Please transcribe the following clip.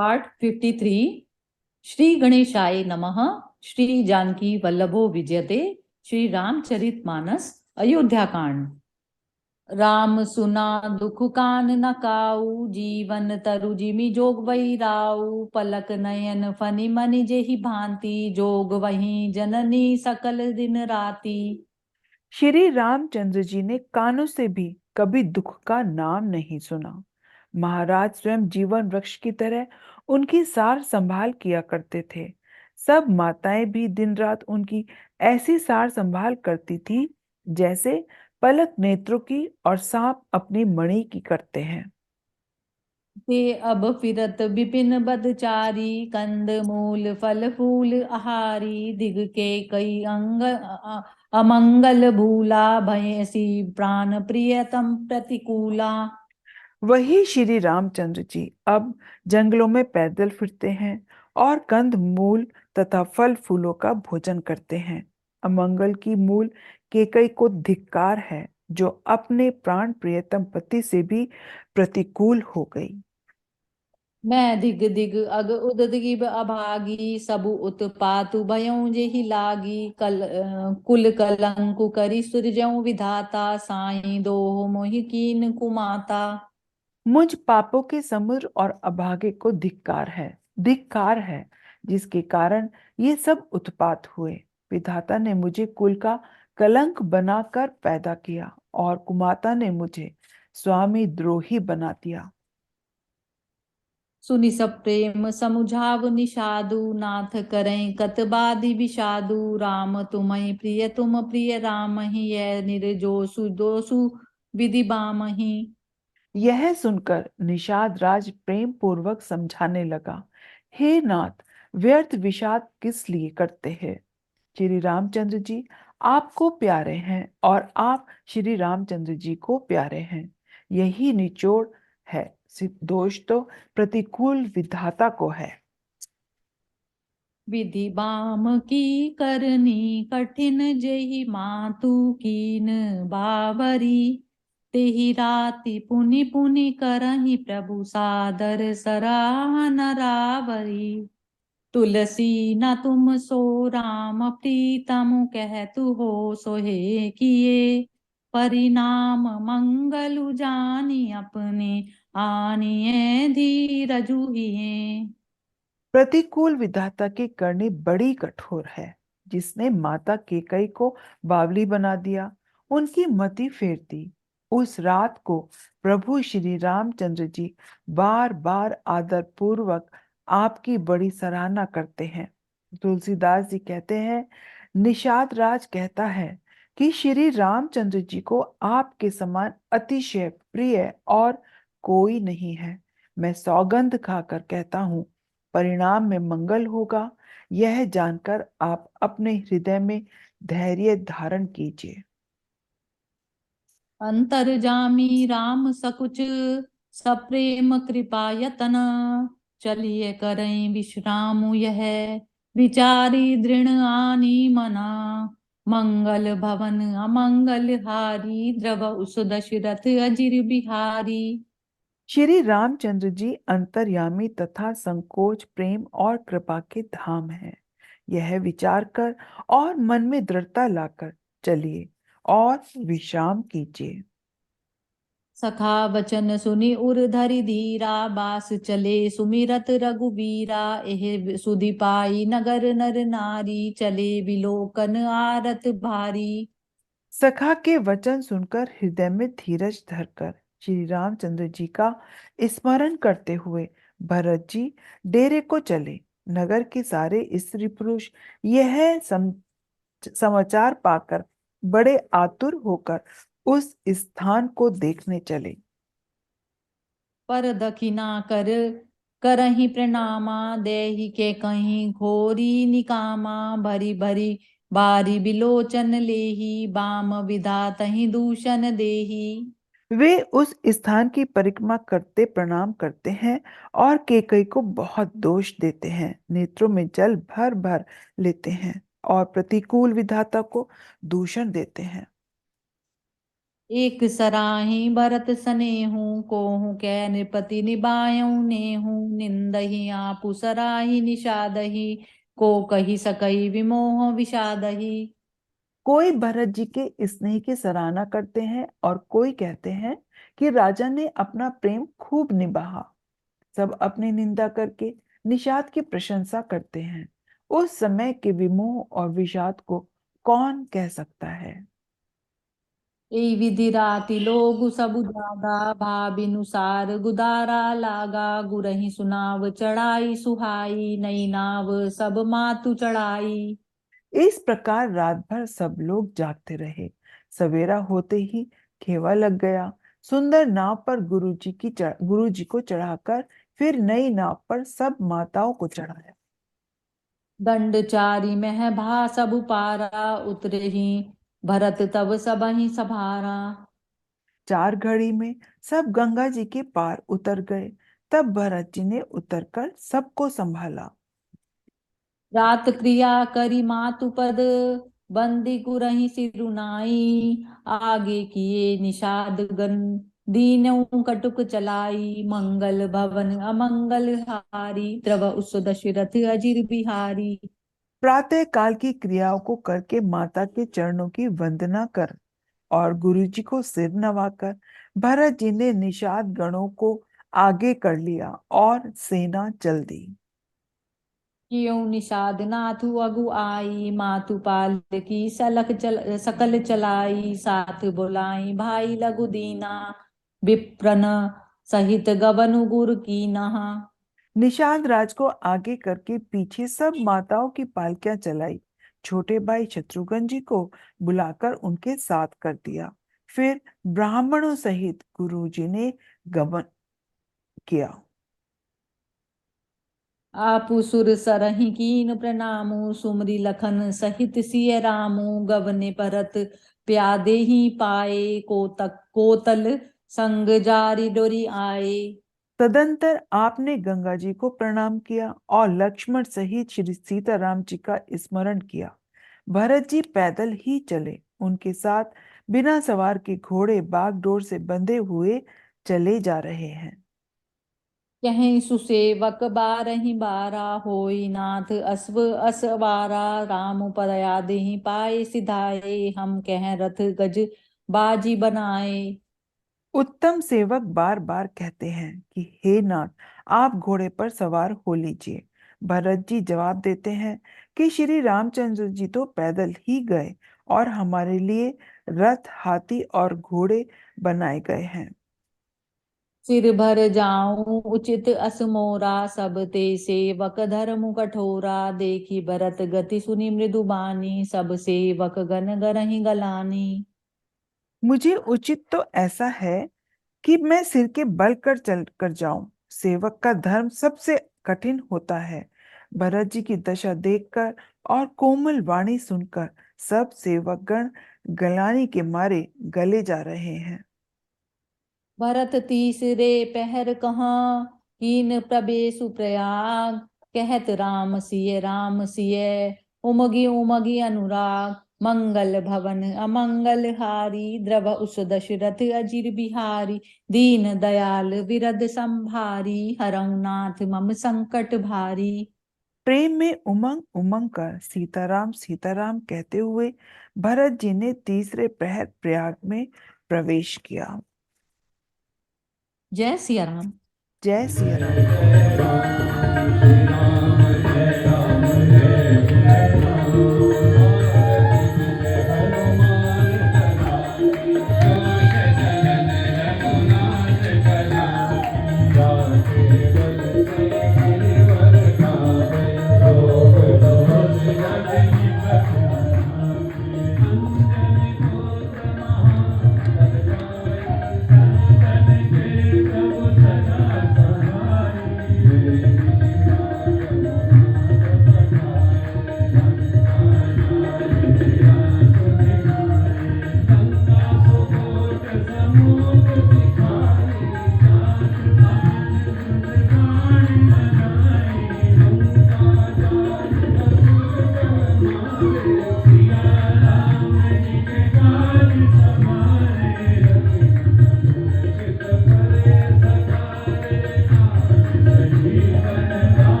Part 53। Shri गणेशाय नमः। श्री जानकी वल्लभो विजयते। श्री रामचरितमानस अयोध्या कांड। राम सुना दुख कान न काऊ, जीवन तरु जिमि जोग वही राऊ। पलक नयन फनि मनि जेहि भांति, जोग वही जननी सकल दिन राती। श्री रामचंद्र जी ने कानों से भी कभी दुख का नाम नहीं सुना। महाराज स्वयं जीवन वृक्ष की तरह उनकी सार संभाल किया करते थे। सब माताएं भी दिन रात उनकी ऐसी सार संभाल करती थी जैसे पलक नेत्रों की और सांप अपनी मणि की करते हैं। ते अब फिरत विपिन बदचारी, कंद मूल फल फूल आहारी। दिग के कई अमंगल भूला, भयसी प्राण प्रियतम प्रतिकूला। वही श्री रामचंद्र जी अब जंगलों में पैदल फिरते हैं और कंद मूल तथा फल फूलों का भोजन करते हैं। अमंगल की मूल केकई को धिक्कार है, जो अपने प्राण प्रियतम पति से भी प्रतिकूल हो गई। मैं दिग दिग अग उदगिब अभागी, सबु उत्पातु भयउ जेहि लागी। कुल कलंकु करि सुरजऊ विधाता, साई दोह मोहि कीन कुमाता। मुझ पापों के समुद्र और अभागे को धिक्कार है, जिसके कारण ये सब उत्पात हुए। विधाता ने मुझे कुल का कलंक बनाकर पैदा किया और कुमाता ने मुझे स्वामी द्रोही बना दिया। सुनि सब प्रेम समुझाव निषादु, नाथ करें कतबादि विषादु। राम तुम्हें प्रिय तुम प्रिय रामहि, यह निर्जोसु दोसु विधि बामहि। यह सुनकर निषाद राज प्रेम पूर्वक समझाने लगा, हे नाथ, व्यर्थ विषाद किस लिए करते हैं? श्री रामचंद्र जी आपको प्यारे हैं और आप श्री रामचंद्र जी को प्यारे हैं। यही निचोड़ है। दोष तो प्रतिकूल विधाता को है। विधि बाम की करनी कठिन, जेहि मातु कीन बावरी। तेहि राति पुनि पुनि करहि, प्रभु सादर सराह नरावरी। तुलसी न तुम सो राम प्रीतम, कहतु हो सोहे किए। परिणाम मंगलु जानी, अपने आनिए धीरजु हिए। प्रतिकूल विधाता की करनी बड़ी कठोर है, जिसने माता केकई को बावली बना दिया, उनकी मति फेर दी। उस रात को प्रभु श्री रामचंद्र जी बार बार आदर पूर्वक आपकी बड़ी सराहना करते हैं। तुलसीदास जी कहते हैं, निषाद राज कहता है कि श्री रामचंद्र जी को आपके समान अतिशय प्रिय और कोई नहीं है। मैं सौगंध खाकर कहता हूँ, परिणाम में मंगल होगा। यह जानकर आप अपने हृदय में धैर्य धारण कीजिए। अंतर्जामी राम सकुच, सप्रेम कृपा यतन। चलिए करें विश्राम यह, विचारी दृढ़ आनी मना। मंगल भवन अमंगल हारी, द्रव उस दशरथ अजिर बिहारी। श्री रामचंद्र जी अंतर्यामी तथा संकोच प्रेम और कृपा के धाम है। यह विचार कर और मन में दृढ़ता लाकर चलिए और विश्राम कीजिए। सखा वचन सुनि उर धरि धीरा, बास चले सुमिरत रघुबीरा। एह सुधि पाई नगर नर नारी, चले विलोकन आरत भारी। सखा के वचन सुनकर हृदय में धीरज धरकर श्री रामचंद्र जी का स्मरण करते हुए भरत जी डेरे को चले। नगर के सारे स्त्री पुरुष यह समाचार पाकर बड़े आतुर होकर उस स्थान को देखने चले। पर दखिना कर करहि प्रणामा, देहि के कहीं घोरी निकामा। भरी भरी बारी बिलोचन लेही, बाम विधातहि दूषण देही। वे उस स्थान की परिक्रमा करते प्रणाम करते हैं और केकई को बहुत दोष देते हैं, नेत्रों में जल भर भर लेते हैं और प्रतिकूल विधाता को दूषण देते हैं। एक सराही भरत सनेहू कोहू कै नृपति निबायऊ नेहू निंदहि आपु सराही निषादहि को कही सकई विमोह विषादहि। कोई भरत जी के स्नेह की सराहना करते हैं और कोई कहते हैं कि राजा ने अपना प्रेम खूब निभाया। सब अपनी निंदा करके निषाद की प्रशंसा करते हैं। उस समय के विमोह और विषाद को कौन कह सकता है? ए विधि राति लोग सबु जागा भाबिनुसार गुदारा लागा गुरहि सुनाव चढ़ाई सुहाई नई नाव सब मातु चढ़ाई। इस प्रकार रात भर सब लोग जागते रहे। सवेरा होते ही खेवा लग गया। सुंदर नाव पर गुरुजी को चढ़ाकर फिर नई नाव पर सब माताओं को चढ़ाया। दंड चारी मह भा सबु पारा उतरे ही भरत तब सबहि सभारा। 4 घड़ी में सब गंगा जी के पार उतर गए। तब भरत जी ने उतरकर सबको संभाला। रात क्रिया करी मातु पद बंदी गुरहि सिरुनाई आगे किए निषाद गन दीनऊ कटुक चलाई मंगल भवन अमंगल हारी द्रव उस दशरथ अजिर बिहारी। प्रातः काल की क्रियाओं को करके माता के चरणों की वंदना कर और गुरुजी को सिर नवाकर भरत जी ने निषाद गणों को आगे कर लिया और सेना चल दी। क्यों निषाद नाथु अगु आई मातु पाल की सकल चलाई साथ बुलाई भाई लघु दीना विप्रन सहित गवनु गुर की नहा। निषाद राज को आगे करके पीछे सब माताओं की पालकियां चलाई। छोटे भाई शत्रुघ्न जी को बुलाकर उनके साथ कर दिया। फिर ब्राह्मणों सहित गुरुजी ने गमन किया। आपु सुर सरहि कीन प्रणामु सुमरी लखन सहित सिय रामु गवने परत प्यादे ही पाए कोतल संग जारी डोरी आए। तदंतर आपने गंगा जी को प्रणाम किया और लक्ष्मण सहित श्री सीताराम जी का स्मरण किया। भरत जी पैदल ही चले। उनके साथ बिना सवार के घोड़े बागडोर से बंधे हुए चले जा रहे हैं। यहीं सुसेवक बारहि बारा होई नाथ अस्व असवारा राम पदयादि पाए सिधाए हम कह रथ गज बाजी बनाए। उत्तम सेवक बार बार कहते हैं कि हे नाथ, आप घोड़े पर सवार हो लीजिए। भरत जी जवाब देते हैं कि श्री रामचंद्र जी तो पैदल ही गए और हमारे लिए रथ, हाथी और घोड़े बनाए गए हैं। सिर भर जाऊं उचित असमोरा सब ते सेवक धर्म कठोरा देखी भरत गति सुनि मृदु बानी सब सेवक गन गरहि गलानी। मुझे उचित तो ऐसा है कि मैं सिर के बल कर चल कर जाऊं। सेवक का धर्म सबसे कठिन होता है। भरत जी की दशा देखकर और कोमल वाणी सुनकर सब सेवकगण गलानी के मारे गले जा रहे हैं। भरत तीसरे पहर कहाँ कीन प्रवेशु प्रयाग कहत राम सिय उमगी उमगी अनुराग मंगल भवन अमंगल हारी द्रव उस दशरथ अजिर बिहारी दीन दयाल विरद संभारी हरऊ नाथ मम संकट भारी। प्रेम में उमंग उमंग कर सीताराम सीताराम कहते हुए भरत जी ने तीसरे प्रहर प्रयाग में प्रवेश किया। जय सिया राम। जय सिया राम। जय राम श्री राम